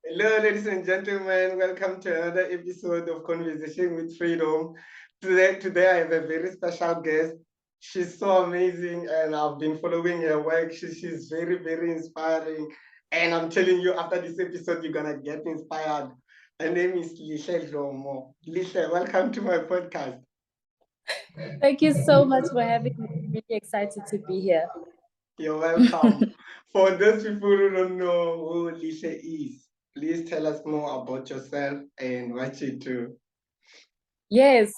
Hello, ladies and gentlemen. Welcome to another episode of Conversation with Freedom. Today I have a very special guest. She's so amazing, and I've been following her work. She's very, very inspiring. And I'm telling you, after this episode, you're gonna get inspired. Her name is Lihle Dhlomo. Lihle, welcome to my podcast. Thank you so much for having me. I'm really excited to be here. You're welcome. For those people who don't know who Lihle is, please tell us more about yourself and what you do. Yes,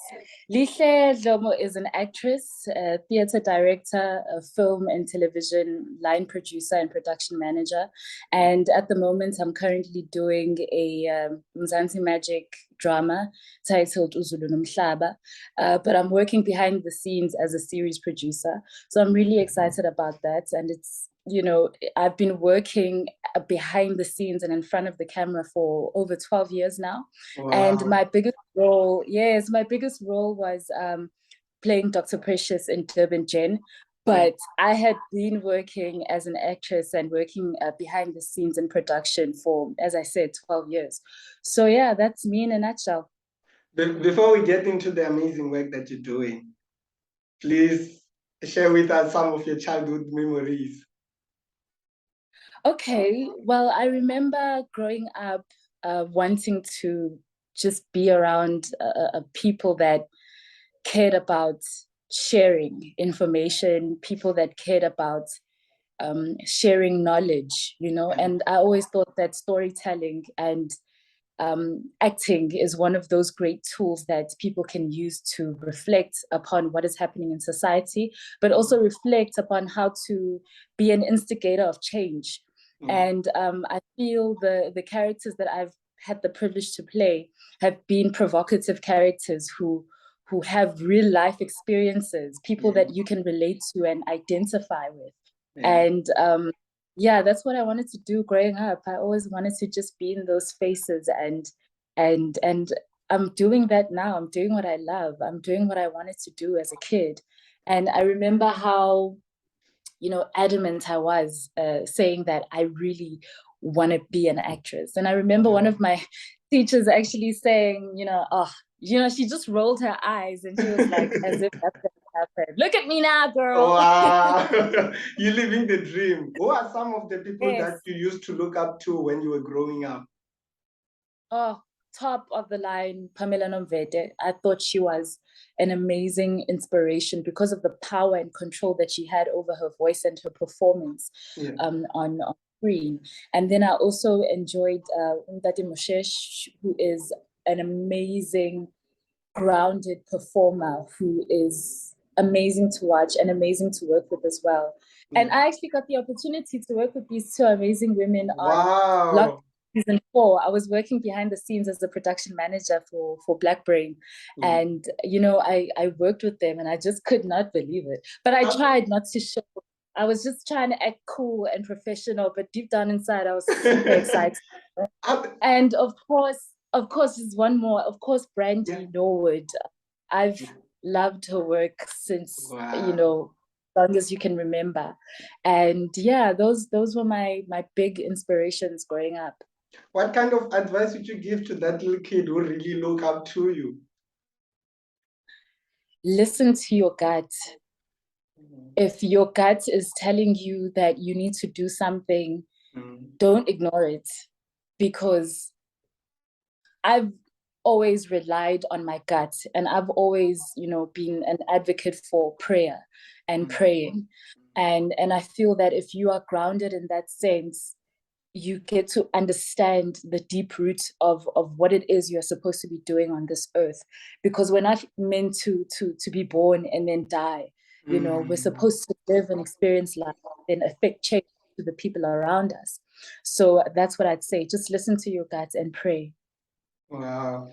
Lihle Dhlomo is an actress, a theater director, a film and television line producer and production manager. And at the moment, I'm currently doing a Mzansi Magic drama titled Uzulu Nomhlaba. But I'm working behind the scenes as a series producer. So I'm really excited about that. And I've been working behind the scenes and in front of the camera for over 12 years now. Wow. And my biggest role was playing Dr. Precious in Durban Gen. But I had been working as an actress and working behind the scenes in production for, as I said, 12 years. So yeah, that's me in a nutshell. Before we get into the amazing work that you're doing, please share with us some of your childhood memories. Okay, well, I remember growing up wanting to just be around people that cared about sharing information, people that cared about sharing knowledge, and I always thought that storytelling and acting is one of those great tools that people can use to reflect upon what is happening in society, but also reflect upon how to be an instigator of change. And I feel the characters that I've had the privilege to play have been provocative characters who have real life experiences, people that you can relate to and identify with. And yeah, that's what I wanted to do growing up. I always wanted to just be in those spaces, and I'm doing that now. I'm doing what I love. I'm doing what I wanted to do as a kid. And I remember how, adamant I was saying that I really want to be an actress. And I remember one of my teachers actually saying, she just rolled her eyes and she was like, as if that's going to happen. Look at me now, girl. Wow. You're living the dream. Who are some of the people Yes. that you used to look up to when you were growing up? Oh, top of the line, Pamela Nomvete. I thought she was an amazing inspiration because of the power and control that she had over her voice and her performance on screen. And then I also enjoyed Ndati Moshesh, who is an amazing, grounded performer who is amazing to watch and amazing to work with as well. And I actually got the opportunity to work with these two amazing women on Lock Season 4. I was working behind the scenes as a production manager for Black Brain. And, I worked with them and I just could not believe it. But I tried not to show. I was just trying to act cool and professional, but deep down inside, I was super excited. And of course, there's one more. Of course, Brandy Norwood. I've loved her work since, long as you can remember. And yeah, those were my big inspirations growing up. What kind of advice would you give to that little kid who really look up to you? Listen to your gut. If your gut is telling you that you need to do something, don't ignore it, because I've always relied on my gut, and I've always, been an advocate for prayer and praying. And I feel that if you are grounded in that sense, you get to understand the deep root of what it is you're supposed to be doing on this earth. Because we're not meant to be born and then die. We're supposed to live and experience life and affect change to the people around us. So that's what I'd say. Just listen to your gut and pray. Wow.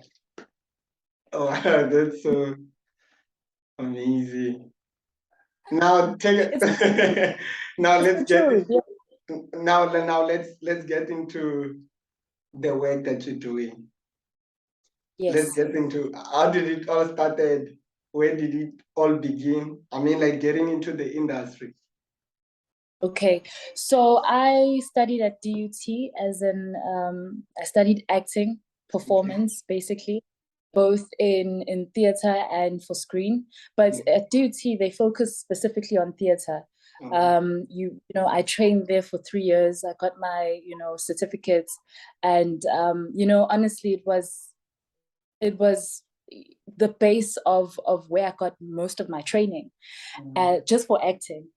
Oh, that's so amazing. Now take it. Now let's get let's get into the work that you're doing. Yes. Let's get into how did it all started? Where did it all begin? I mean, like getting into the industry. Okay, so I studied at DUT I studied acting, Okay. performance, basically, both in theater and for screen. But at DUT, they focus specifically on theater. Oh, I trained there for 3 years. I got my, certificates, and honestly, it was the base of where I got most of my training, just for acting.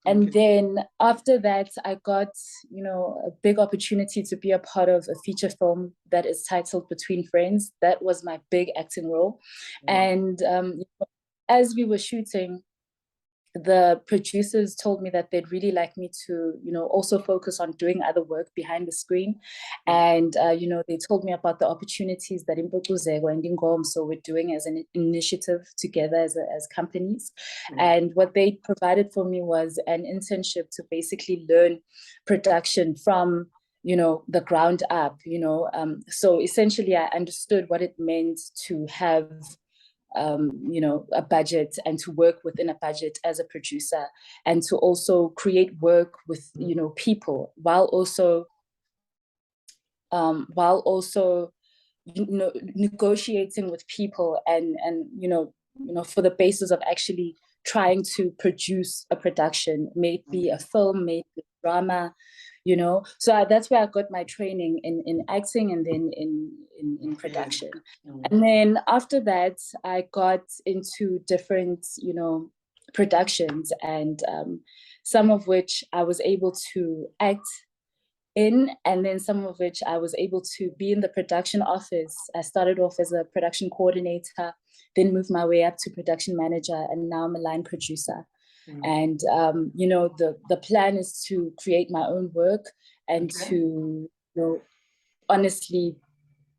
And okay. then after that, I got, a big opportunity to be a part of a feature film that is titled Between Friends. That was my big acting role. Wow. And as we were shooting, the producers told me that they'd really like me to, also focus on doing other work behind the screen. And, they told me about the opportunities that Imbokuzeko and Ingomso were doing as an initiative together as companies. And what they provided for me was an internship to basically learn production from, the ground up, so essentially I understood what it meant to have a budget and to work within a budget as a producer, and to also create work with, people while also negotiating with people, and for the basis of actually trying to produce a production, may it be a film, may it be a drama, so that's where I got my training in acting, and then in production. And then after that, I got into different, productions, and some of which I was able to act in, and then some of which I was able to be in the production office. I started off as a production coordinator, then moved my way up to production manager, and now I'm a line producer. And the plan is to create my own work, and to, honestly,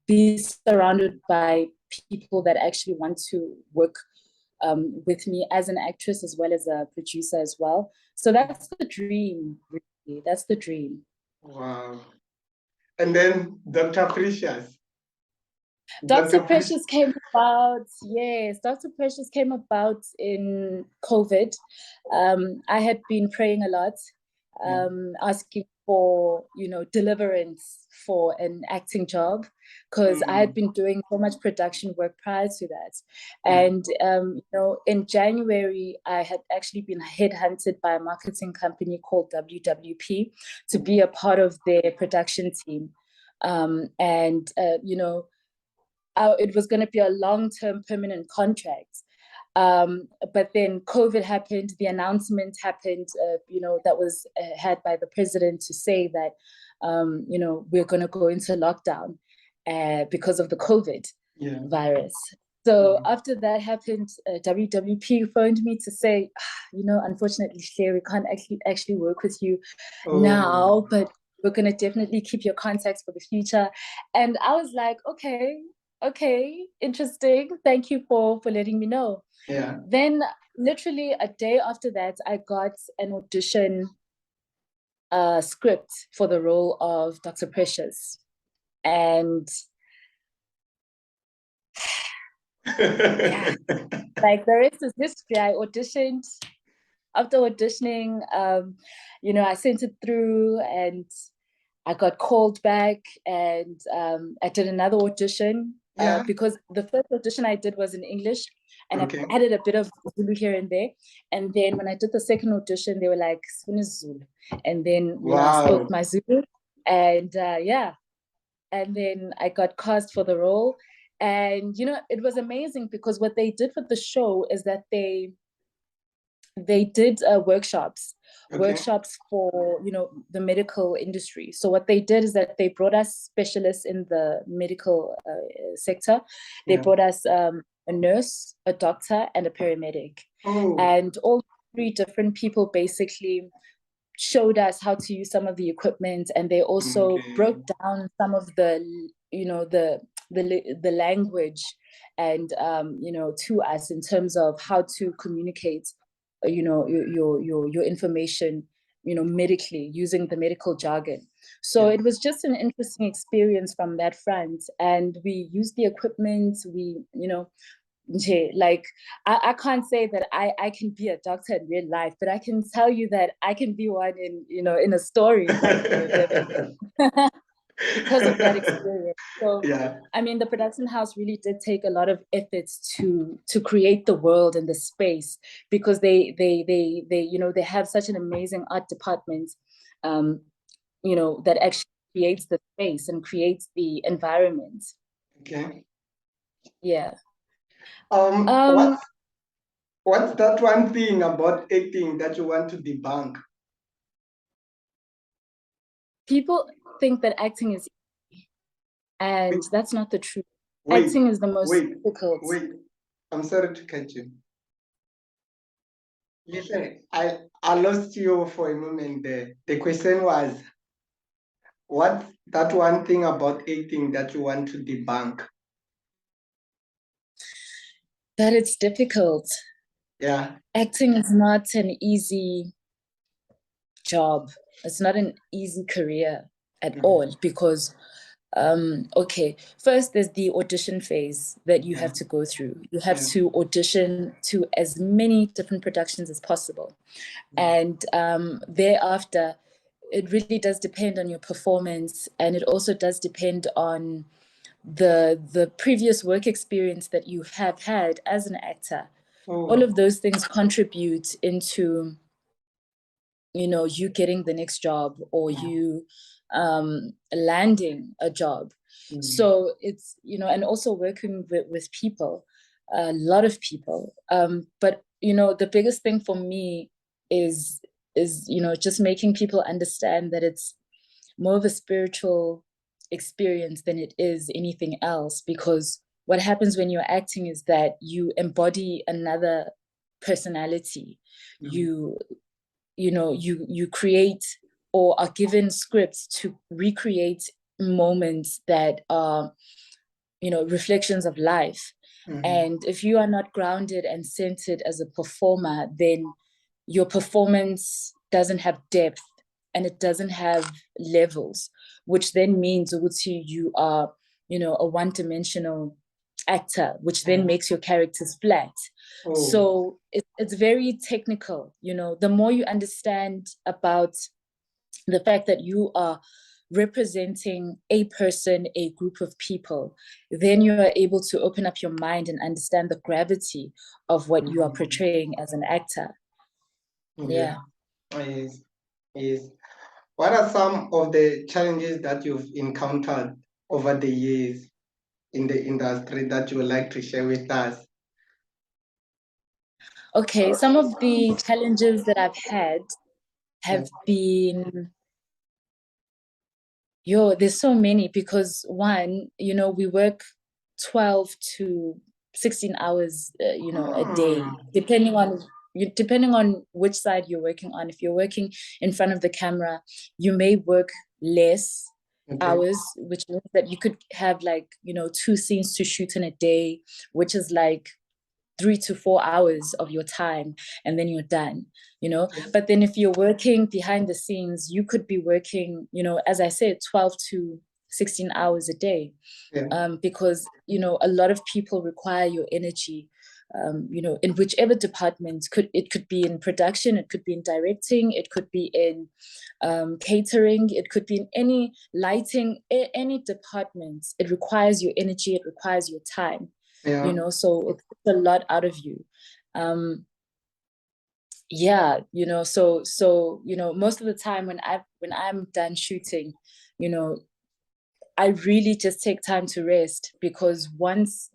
be surrounded by people that actually want to work with me as an actress as well as a producer as well. So that's the dream, really. That's the dream. Wow. And then Dr. Precious. Dr. Precious came about, yes, Dr. Precious came about in COVID. I had been praying a lot, asking for, deliverance for an acting job, because I had been doing so much production work prior to that. And, in January, I had actually been headhunted by a marketing company called WWP to be a part of their production team. It was going to be a long-term permanent contract. But then COVID happened, the announcement happened, that was had by the president to say that, we're going to go into lockdown because of the COVID virus. So after that happened, WWP phoned me to say, unfortunately, Claire, we can't actually work with you now, but we're going to definitely keep your contacts for the future. And I was like, okay, interesting. Thank you for letting me know. Yeah. Then literally a day after that, I got an audition script for the role of Dr. Precious. And yeah, like the rest is history. I auditioned. After auditioning, I sent it through, and I got called back, and I did another audition, because the first audition I did was in English, and I added a bit of Zulu here and there. And then when I did the second audition, they were like, Zulu. And then I spoke my Zulu, and and then I got cast for the role. And, it was amazing, because what they did for the show is that they did workshops for, the medical industry. So what they did is that they brought us specialists in the medical sector. They brought us a nurse, a doctor, and a paramedic. And all three different people basically showed us how to use some of the equipment, and they also broke down some of the, the language, and to us, in terms of how to communicate your information, medically, using the medical jargon. So it was just an interesting experience from that front. And we used the equipment, we Like I can't say that I can be a doctor in real life, but I can tell you that I can be one in, in a story like because of that experience. So Yeah. I mean, the production house really did take a lot of efforts to create the world and the space, because they have such an amazing art department, that actually creates the space and creates the environment. Okay. Yeah. What's that one thing about acting that you want to debunk? People think that acting is easy, and that's not the truth. Wait, Acting is the most wait, difficult. wait. I'm sorry to cut you. Listen, I lost you for a moment there. The question was, what's that one thing about acting that you want to debunk? That it's difficult. Yeah. Acting is not an easy job. It's not an easy career at all, because okay, first there's the audition phase that you have to go through. You have to audition to as many different productions as possible, and thereafter it really does depend on your performance, and it also does depend on the previous work experience that you have had as an actor. All of those things contribute into you getting the next job, or you landing a job. So it's and also working with people, a lot of people, but the biggest thing for me is just making people understand that it's more of a spiritual experience than it is anything else, because what happens when you're acting is that you embody another personality. You create, or are given scripts to recreate moments that are reflections of life. And if you are not grounded and centered as a performer, then your performance doesn't have depth, and it doesn't have levels, which then means you are a one-dimensional actor, which then makes your characters flat. So it's very technical. The more you understand about the fact that you are representing a person, a group of people, then you are able to open up your mind and understand the gravity of what you are portraying as an actor. Yeah. Yes. Yes. What are some of the challenges that you've encountered over the years in the industry that you would like to share with us? Okay, some of the challenges that I've had have been, there's so many, because one, we work 12 to 16 hours, a day, depending on which side you're working on. If you're working in front of the camera, you may work less hours, which means that you could have 2 scenes to shoot in a day, which is 3 to 4 hours of your time, and then you're done. But then if you're working behind the scenes, you could be working, as I said, 12 to 16 hours a day, because a lot of people require your energy, in whichever department. It could be in production, it could be in directing, it could be in catering, it could be in any lighting, any department. It requires your energy, it requires your time. So it's a lot out of you. So most of the time when I'm done shooting, I really just take time to rest, because once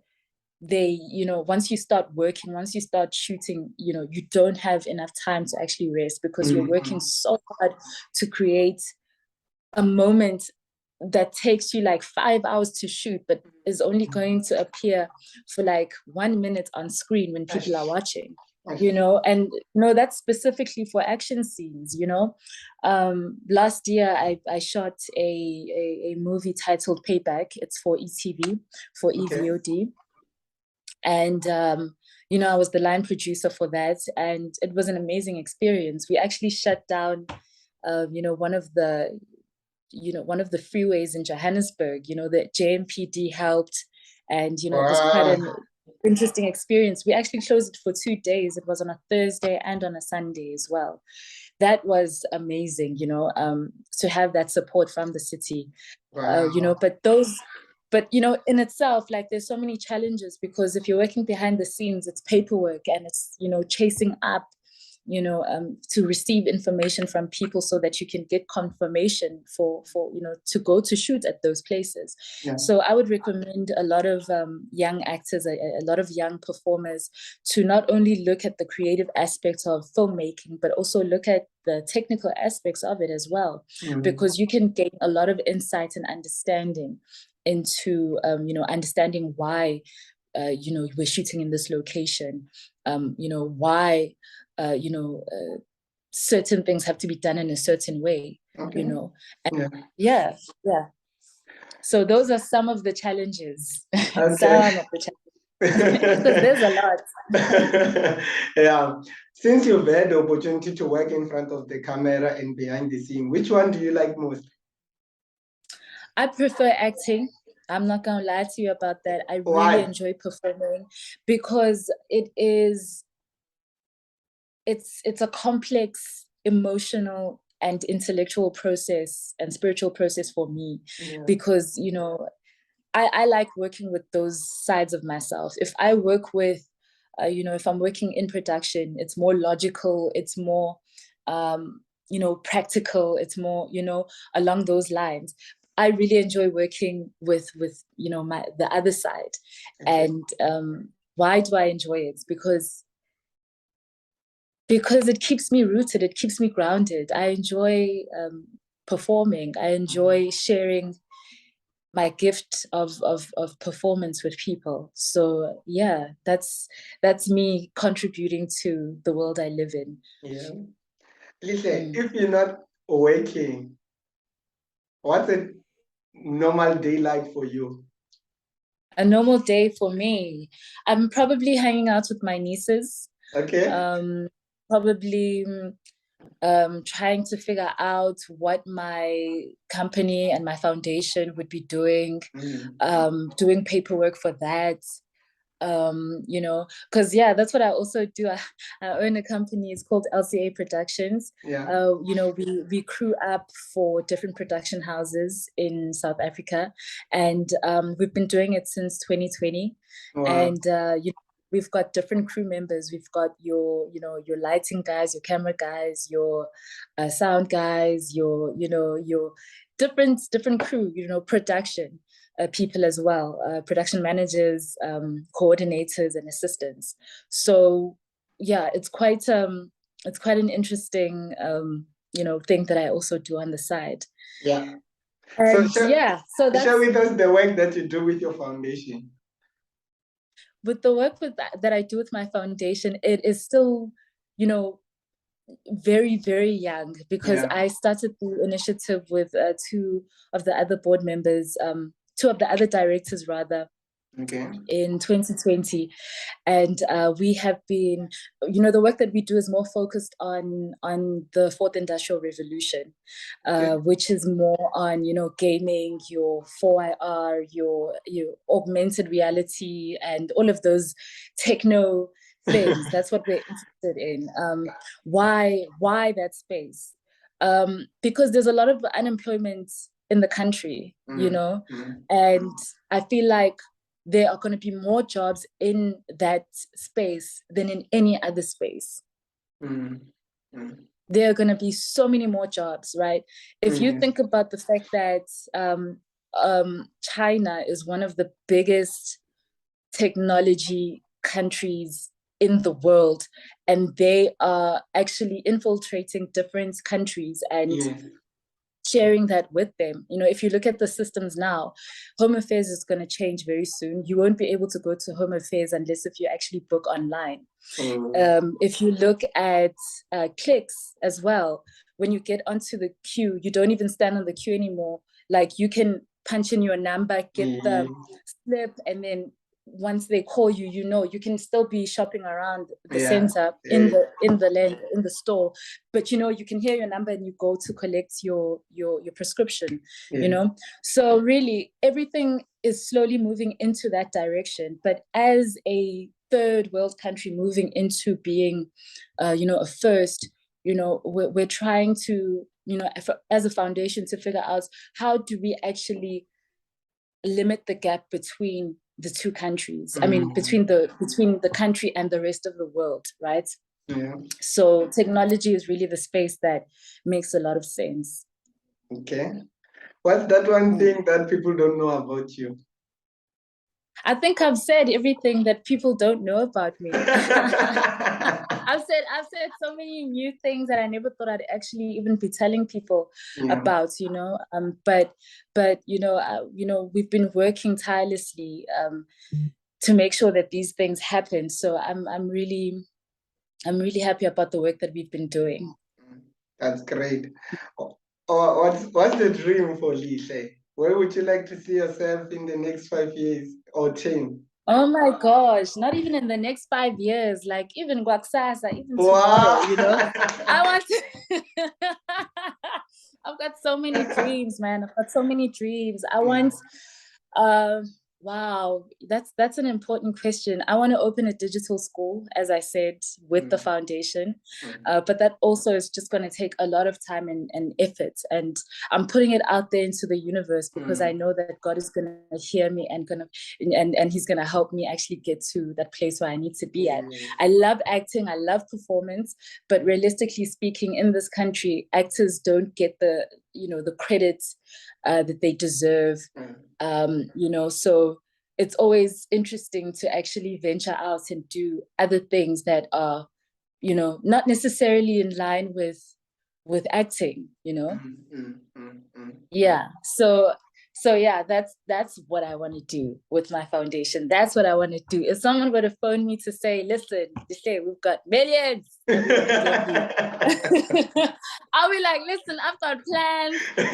you start working, once you start shooting, you don't have enough time to actually rest, because you're working so hard to create a moment that takes you 5 hours to shoot, but is only going to appear for 1 minute on screen when people are watching. And that's specifically for action scenes. Last year I shot a movie titled Payback. It's for ETV, for EVOD. And I was the line producer for that, and it was an amazing experience. We actually shut down one of the freeways in Johannesburg. The JMPD helped, and it was quite interesting experience. We actually closed it for 2 days. It was on a Thursday and on a Sunday as well. That was amazing, to have that support from the city. Wow. But in itself, like, there's so many challenges, because if you're working behind the scenes, it's paperwork, and it's chasing up to receive information from people so that you can get confirmation for to go to shoot at those places. Yeah. So I would recommend a lot of young actors, a lot of young performers, to not only look at the creative aspects of filmmaking, but also look at the technical aspects of it as well, because you can gain a lot of insight and understanding into understanding why we're shooting in this location, why certain things have to be done in a certain way, and yeah. So those are some of the challenges. Okay. Some of the challenges, because there's a lot. Yeah. Since you've had the opportunity to work in front of the camera and behind the scene, which one do you like most? I prefer acting. I'm not gonna lie to you about that. I really enjoy performing, because it's a complex emotional and intellectual process and spiritual process for me, because I like working with those sides of myself. If I work with if I'm working in production, it's more logical, it's more practical, it's more along those lines. I really enjoy working with the other side. And why do I enjoy it? Because it keeps me rooted, it keeps me grounded. I enjoy performing. I enjoy sharing my gift of performance with people. So yeah, that's me contributing to the world I live in. Yeah. Listen, if you're not working, what's a normal day like for you? A normal day for me, I'm probably hanging out with my nieces. Okay. Probably trying to figure out what my company and my foundation would be doing, doing paperwork for that. Because that's what I also do. I own a company. It's called LCA Productions. We crew up for different production houses in South Africa, and we've been doing it since 2020. Wow. And we've got different crew members. We've got your lighting guys, your camera guys, your sound guys, your different crew, production people as well, production managers, coordinators, and assistants. So yeah, it's quite an interesting thing that I also do on the side. Yeah. And so that's, share with us the work that you do with your foundation. With the work that I do with my foundation, it is still, very, very young, because I started the initiative with two of the other board members, two of the other directors rather, in 2020. And we have been, the work that we do is more focused on the fourth industrial revolution, which is more on, gaming, your 4IR, your augmented reality, and all of those techno things. That's what we're interested in. Why that space? Because there's a lot of unemployment in the country, and I feel like there are going to be more jobs in that space than in any other space. There are going to be so many more jobs, right? If you think about the fact that China is one of the biggest technology countries in the world, and they are actually infiltrating different countries and sharing that with them. If you look at the systems now, Home Affairs is going to change very soon. You won't be able to go to Home Affairs unless if you actually book online. If you look at clicks as well, when you get onto the queue, you don't even stand on the queue anymore. Like, you can punch in your number, get the slip, and then once they call you, you know, you can still be shopping around the Yeah. center in the store, but you know, you can hear your number and you go to collect your prescription, you know. So really everything is slowly moving into that direction. But as a third world country moving into being you know, a first, you know, we're trying to, you know, as a foundation, to figure out how do we actually limit the gap between the two countries. I mean, between the country and the rest of the world, right? Yeah. So technology is really the space that makes a lot of sense. Okay. What's that one thing that people don't know about you? I think I've said everything that people don't know about me. I've said so many new things that I never thought I'd actually even be telling people about, you know. But you know, we've been working tirelessly to make sure that these things happen. So I'm really happy about the work that we've been doing. That's great. What's the dream for Lihle? Where would you like to see yourself in the next 5 years or 10? Oh my gosh, not even in the next 5 years, like even Gwaksasa, even Wow. tomorrow, you know. I want to I've got so many dreams, man. I've got so many dreams. I want wow, that's an important question. I want to open a digital school, as I said, with the foundation. But that also is just going to take a lot of time and effort. And I'm putting it out there into the universe because I know that God is going to hear me and he's going to help me actually get to that place where I need to be at. I love acting. I love performance. But realistically speaking, in this country, actors don't get the, you know, the credit that they deserve. You know, so it's always interesting to actually venture out and do other things that are, you know, not necessarily in line with acting, you know. Yeah, so yeah, that's what I want to do with my foundation. That's what I want to do. If someone were to phone me to say, listen, we've got millions that we want to give you, I'll be like, listen, I've got plans for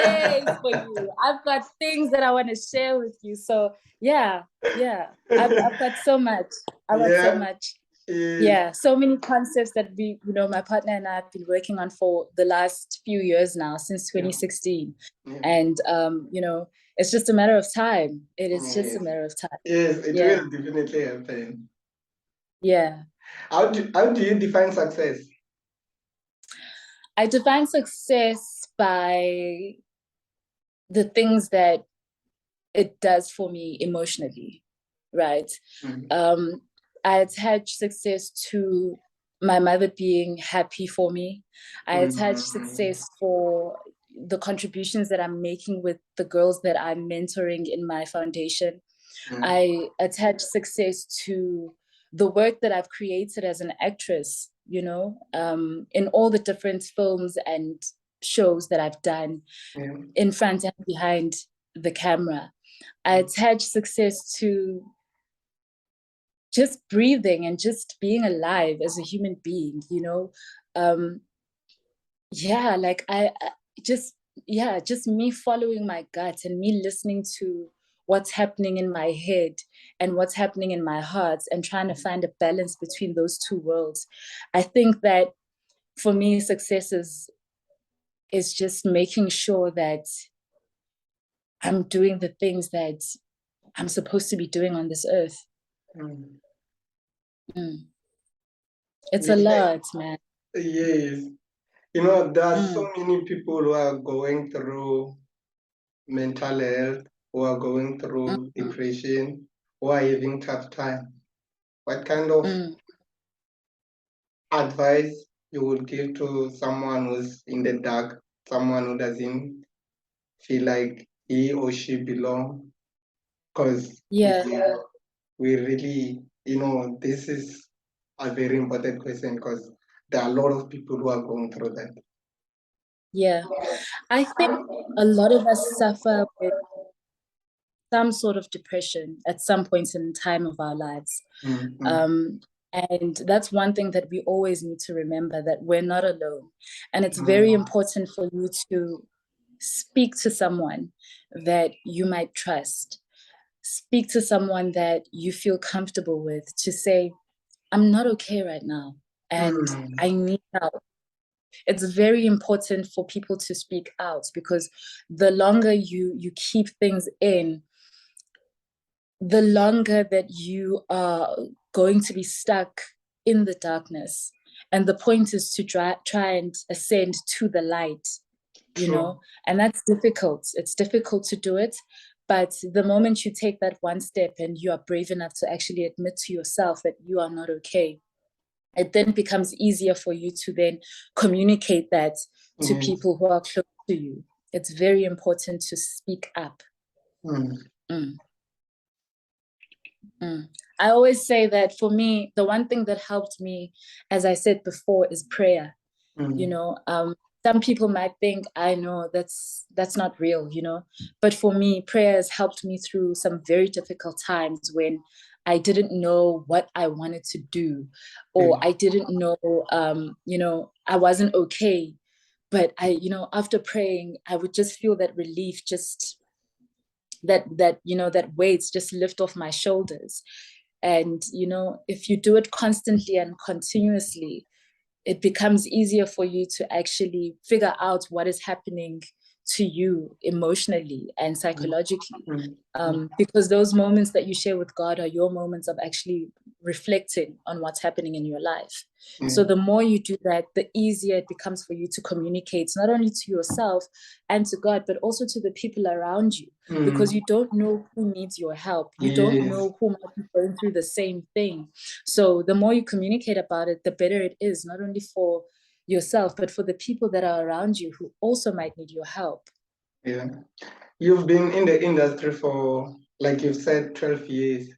days for you. I've got things that I want to share with you. So yeah, I've got so much. I've got so much. Yeah, so many concepts that we, you know, my partner and I have been working on for the last few years now, since 2016. And, you know, it's just a matter of time. It is just a matter of time. Yes, it will definitely happen. Yeah. How do you define success? I define success by the things that it does for me emotionally, right? I attach success to my mother being happy for me. I attach success for the contributions that I'm making with the girls that I'm mentoring in my foundation. I attach success to the work that I've created as an actress, you know, in all the different films and shows that I've done in front and behind the camera. I attach success to just breathing and just being alive as a human being, you know. Yeah, like just me following my gut and me listening to what's happening in my head and what's happening in my heart and trying to find a balance between those two worlds. I think that for me, success is just making sure that I'm doing the things that I'm supposed to be doing on this earth. It's a lot, man. Yes. You know, there are so many people who are going through mental health, who are going through depression, who are having tough time. What kind of advice you would give to someone who's in the dark, someone who doesn't feel like he or she belong? Because we really, you know, this is a very important question because there are a lot of people who are going through that. Yeah, I think a lot of us suffer with some sort of depression at some point in time of our lives. And that's one thing that we always need to remember, that we're not alone. And it's very important for you to speak to someone that you might trust. speak to someone that you feel comfortable with, to say, I'm not okay right now and I need help. It's very important for people to speak out, because the longer you keep things in, the longer that you are going to be stuck in the darkness. And the point is to try and ascend to the light, you know, and that's difficult. It's difficult to do it. But the moment you take that one step and you are brave enough to actually admit to yourself that you are not okay, it then becomes easier for you to then communicate that to people who are close to you. It's very important to speak up. I always say that for me, the one thing that helped me, as I said before, is prayer. You know, some people might think, I know that's not real, you know, but for me, prayer has helped me through some very difficult times when I didn't know what I wanted to do, or I didn't know, you know, I wasn't okay. But you know, after praying, I would just feel that relief, just that you know, that weights just lift off my shoulders. And you know, if you do it constantly and continuously, it becomes easier for you to actually figure out what is happening to you emotionally and psychologically. Because those moments that you share with God are your moments of actually reflecting on what's happening in your life. So the more you do that, the easier it becomes for you to communicate, not only to yourself and to God, but also to the people around you, because you don't know who needs your help. You don't know who might be going through the same thing. So the more you communicate about it, the better it is, not only for yourself, but for the people that are around you who also might need your help. Yeah. You've been in the industry for, like you've said, 12 years.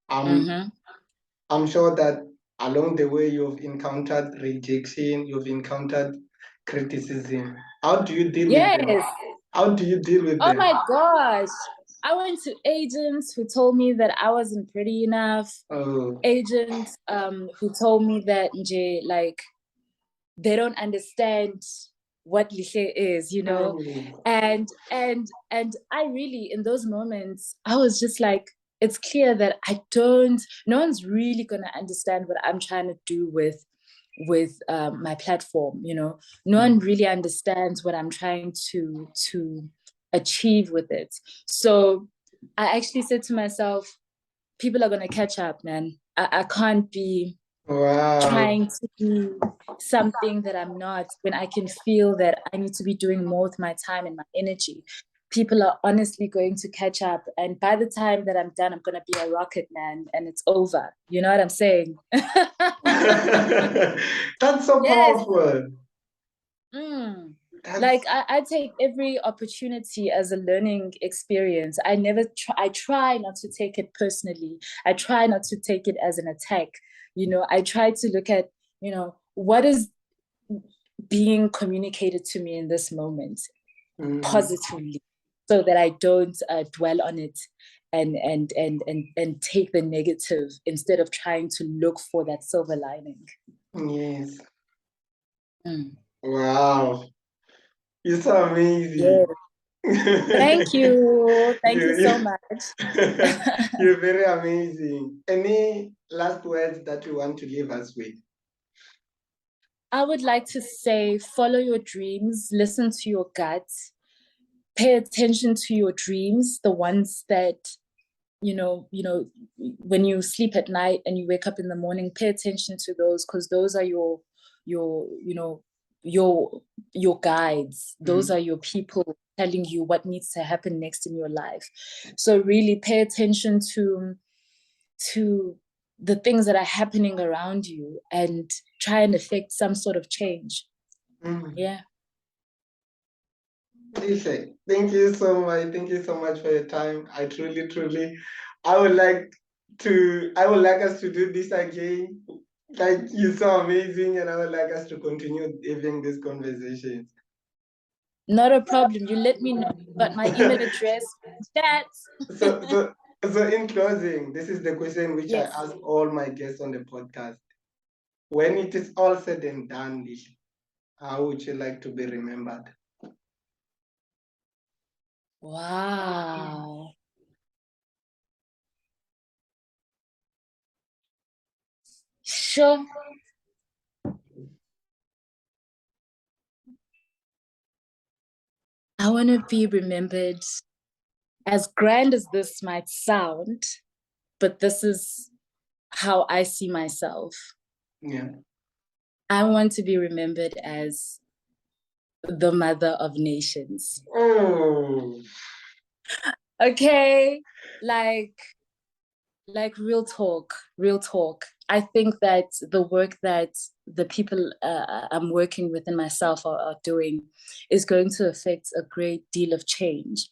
I'm sure that along the way you've encountered rejection, you've encountered criticism. How do you deal with them? How do you deal with them? Oh my gosh. I went to agents who told me that I wasn't pretty enough. Agents who told me that like they don't understand what Lihle is, you know. And I really, in those moments, I was just like, it's clear that no one's really gonna understand what I'm trying to do with my platform, you know. No one really understands what I'm trying to achieve with it. So I actually said to myself, people are gonna catch up, man. I can't be trying to do something that I'm not, when I can feel that I need to be doing more with my time and my energy. People are honestly going to catch up, and by the time that I'm done, I'm gonna be a rocket, man, and it's over. You know what I'm saying? That's so powerful. Like I take every opportunity as a learning experience. I try not to take it personally. I try not to take it as an attack. You know, I try to look at, you know, what is being communicated to me in this moment positively, so that I don't dwell on it and take the negative, instead of trying to look for that silver lining. Yes. Wow. You're so amazing. Yeah. Thank you. Thank you so much. You're very amazing. Any last words that you want to leave us with? I would like to say, follow your dreams, listen to your gut, pay attention to your dreams, the ones that, you know, when you sleep at night and you wake up in the morning, pay attention to those, because those are your guides. Those are your people telling you what needs to happen next in your life. So really pay attention to the things that are happening around you and try and affect some sort of change. Yeah. Alicia, thank you so much. Thank you so much for your time. I truly, I would like us to do this again. Like, you're so amazing, and I would like us to continue having these conversations. Not a problem. You let me know. But my email address, So in closing, this is the question which I ask all my guests on the podcast. When it is all said and done, how would you like to be remembered? Wow. Sure. I want to be remembered, as grand as this might sound, but this is how I see myself. Yeah. I want to be remembered as the mother of nations. Oh. Okay, like real talk, real talk. I think that the work that the people I'm working with and myself are doing is going to affect a great deal of change,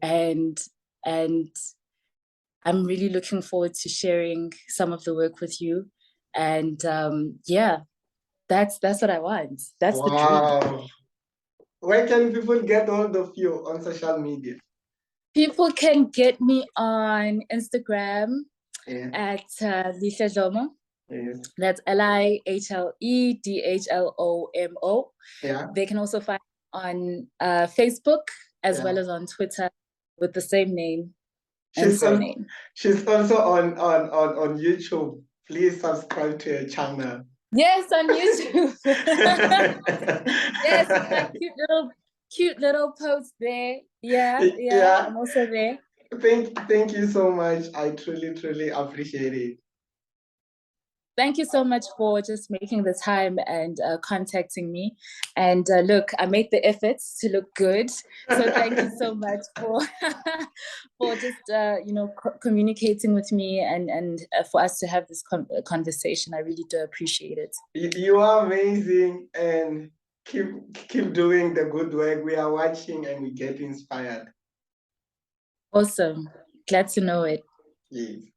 and I'm really looking forward to sharing some of the work with you. And yeah, that's what I want. That's the dream. Where can people get hold of you on social media? People can get me on Instagram at Lihle Dhlomo. Yes. That's LIHLEDHLOMO. Yeah. They can also find on Facebook as well as on Twitter with the same name and surname. She's also on YouTube. Please subscribe to her channel. Yes, on YouTube. Yes, it's my cute little post there. Yeah. I'm also there. Thank you so much. I truly appreciate it. Thank you so much for just making the time and contacting me. And look, I made the efforts to look good. So thank you so much for for just communicating with me and for us to have this conversation. I really do appreciate it. You are amazing, and keep doing the good work. We are watching and we get inspired. Awesome. Glad to know it. Yes.